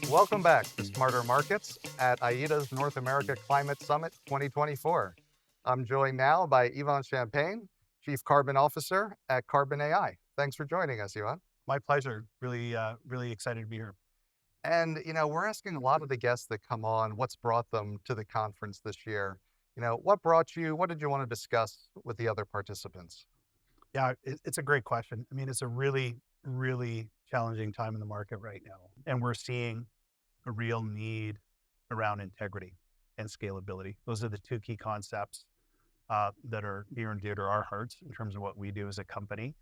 Welcome back to Smarter Markets at IETA's North America Climate Summit 2024. I'm joined now by Yvan Champagne, Chief Carbon Officer at CarbonAi. Thanks for joining us, Yvan. My pleasure. Really excited to be here. And, we're asking a lot of the guests that come on what's brought them to the conference this year. What brought you? What did you want to discuss with the other participants? Yeah, it's a great question. I mean, it's a really challenging time in the market right now, and we're seeing a real need around integrity and scalability. Those are the two key concepts that are near and dear to our hearts in terms of what we do as a company.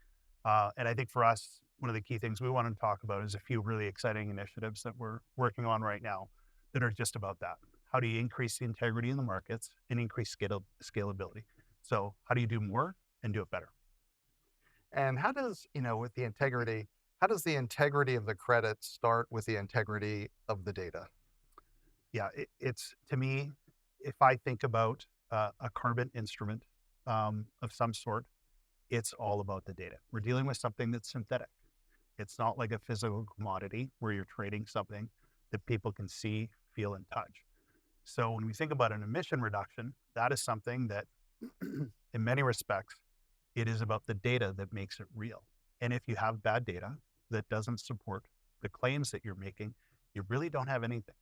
And I think for us, one of the key things we want to talk about is a few really exciting initiatives that we're working on right now that are just about that. How do you increase the integrity in the markets and increase scalability? So how do you do more and do it better? And how does, with the integrity, how does the integrity of the credit start with the integrity of the data? Yeah, it's to me, if I think about a carbon instrument of some sort, it's all about the data. We're dealing with something that's synthetic. It's not like a physical commodity where you're trading something that people can see, feel, and touch. So when we think about an emission reduction, that is something that, in many respects, it is about the data that makes it real. And if you have bad data that doesn't support the claims that you're making, you really don't have anything.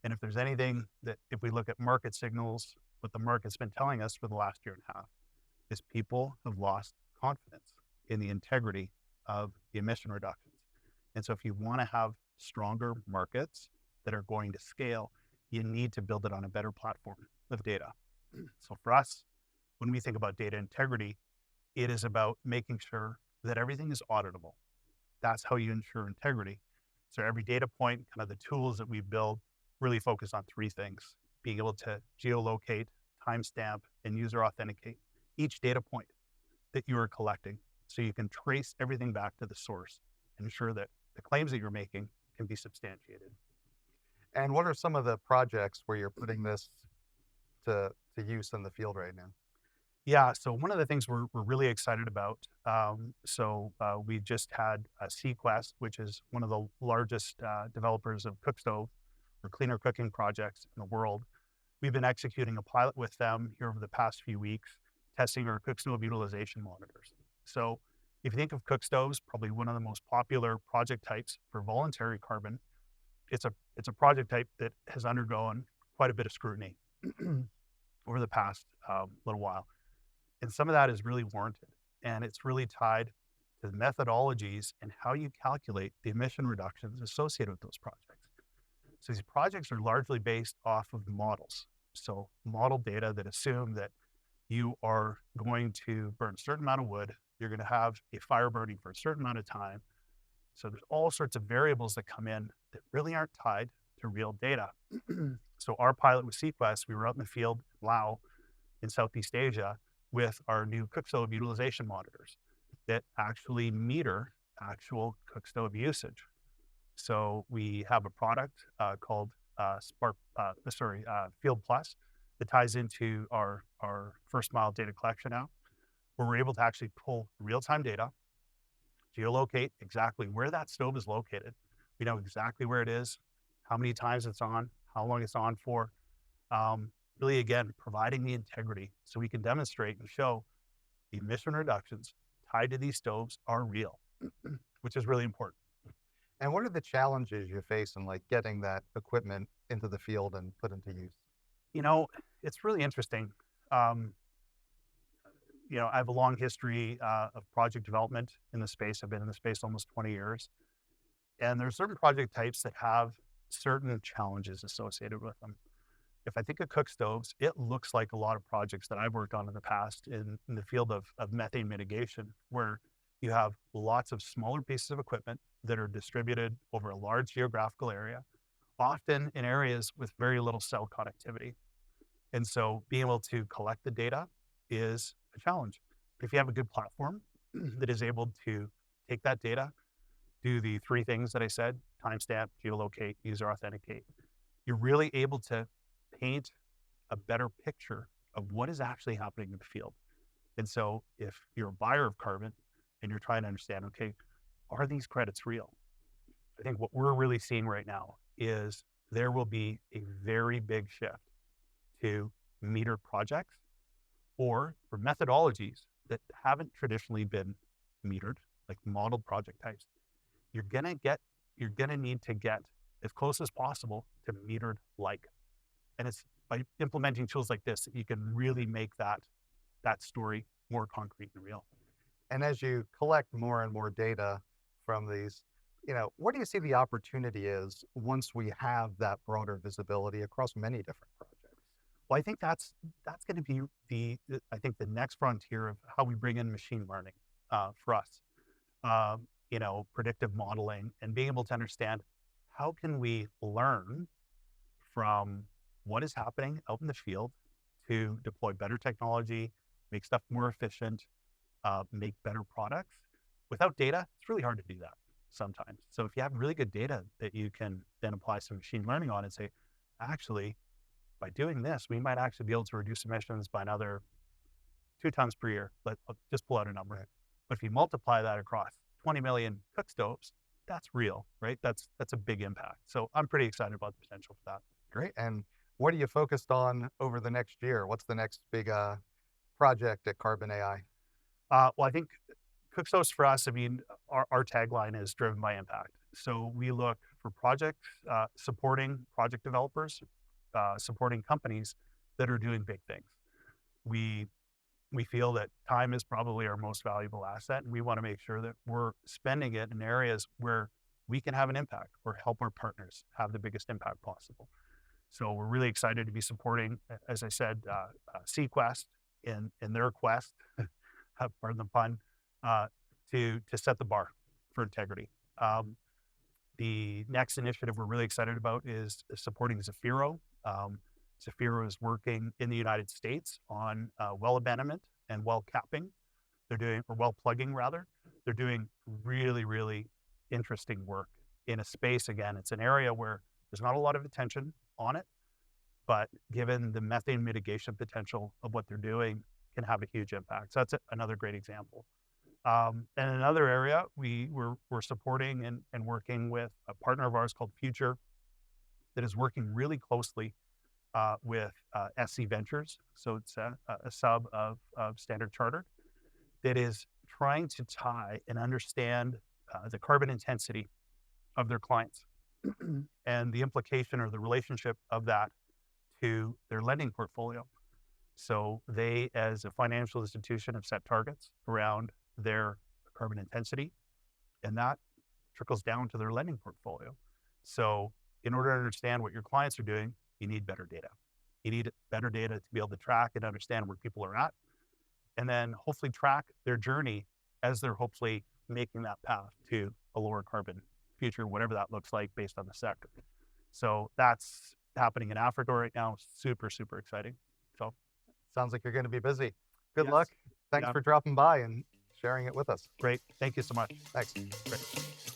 And if there's anything that, if we look at market signals, what the market's been telling us for the last year and a half, is people have lost confidence in the integrity of the emission reductions. And so if you want to have stronger markets that are going to scale, you need to build it on a better platform of data. So for us, when we think about data integrity, it is about making sure that everything is auditable. That's how you ensure integrity. So every data point, kind of the tools that we build really focus on three things: being able to geolocate, timestamp, and user authenticate each data point that you are collecting, so you can trace everything back to the source and ensure that the claims that you're making can be substantiated. And what are some of the projects where you're putting this to use in the field right now? Yeah, so one of the things we're really excited about, we just had Sequest, which is one of the largest developers of cook stove or cleaner cooking projects in the world. We've been executing a pilot with them here over the past few weeks, testing our cook stove utilization monitors. So if you think of cook stoves, probably one of the most popular project types for voluntary carbon, it's a project type that has undergone quite a bit of scrutiny over the past little while. And some of that is really warranted. And it's really tied to the methodologies and how you calculate the emission reductions associated with those projects. So these projects are largely based off of models. So model data that assume that you are going to burn a certain amount of wood, you're going to have a fire burning for a certain amount of time. So there's all sorts of variables that come in that really aren't tied to real data. So our pilot with Sequest, we were out in the field, Laos, in Southeast Asia, with our new cook stove utilization monitors that actually meter actual cook stove usage. So we have a product called Field Plus that ties into our first mile data collection app, where we're able to actually pull real-time data, geolocate exactly where that stove is located. We know exactly where it is, how many times it's on, how long it's on for. Really, again, providing the integrity so we can demonstrate and show the emission reductions tied to these stoves are real, which is really important. And what are the challenges you face in getting that equipment into the field and put into use? It's really interesting. I have a long history of project development in the space. I've been in the space almost 20 years. And there are certain project types that have certain challenges associated with them. If I think of cook stoves, it looks like a lot of projects that I've worked on in the past in the field of methane mitigation, where you have lots of smaller pieces of equipment that are distributed over a large geographical area, often in areas with very little cell connectivity. And so being able to collect the data is a challenge. If you have a good platform that is able to take that data, do the three things that I said: timestamp, geolocate, user authenticate, you're really able to paint a better picture of what is actually happening in the field. And so if you're a buyer of carbon and you're trying to understand, okay, are these credits real? I think what we're really seeing right now is there will be a very big shift to metered projects, or for methodologies that haven't traditionally been metered, like modeled project types. You're gonna need to get as close as possible to metered like. And it's by implementing tools like this that you can really make that story more concrete and real. And as you collect more and more data from these, what do you see the opportunity is once we have that broader visibility across many different projects? Well, I think that's going to be I think the next frontier of how we bring in machine learning for us. Predictive modeling and being able to understand how can we learn from what is happening out in the field to deploy better technology, make stuff more efficient, make better products. Without data, it's really hard to do that sometimes. So if you have really good data that you can then apply some machine learning on and say, actually, by doing this, we might actually be able to reduce emissions by another 2 tons per year. I'll just pull out a number. Right. But if you multiply that across 20 million cook stoves, that's real, right? That's a big impact. So I'm pretty excited about the potential for that. Great. And what are you focused on over the next year? What's the next big project at CarbonAi? Well, I think cook stoves for us, I mean, our tagline is driven by impact. So we look for projects, supporting project developers, supporting companies that are doing big things. We feel that time is probably our most valuable asset, and we want to make sure that we're spending it in areas where we can have an impact or help our partners have the biggest impact possible. So we're really excited to be supporting, as I said, Sequest in their quest, pardon the pun, to set the bar for integrity. The next initiative we're really excited about is supporting Zafiro. Zafiro is working in the United States on well abandonment and well capping. Or well plugging rather. They're doing really, really interesting work in a space. Again, it's an area where there's not a lot of attention on it, but given the methane mitigation potential of what they're doing, can have a huge impact. So that's another great example. And another area we're supporting and working with a partner of ours called Future that is working really closely with SC Ventures. So it's a sub of Standard Chartered that is trying to tie and understand the carbon intensity of their clients and the implication or the relationship of that to their lending portfolio. So they, as a financial institution, have set targets around their carbon intensity, and that trickles down to their lending portfolio. So in order to understand what your clients are doing, you need better data. You need better data to be able to track and understand where people are at, and then hopefully track their journey as they're hopefully making that path to a lower carbon future, whatever that looks like based on the sector. So that's happening in Africa right now. Super, super exciting. So sounds like you're going to be busy. Good Yes. luck. Thanks for dropping by and sharing it with us. Great. Thank you so much. Thanks. Great.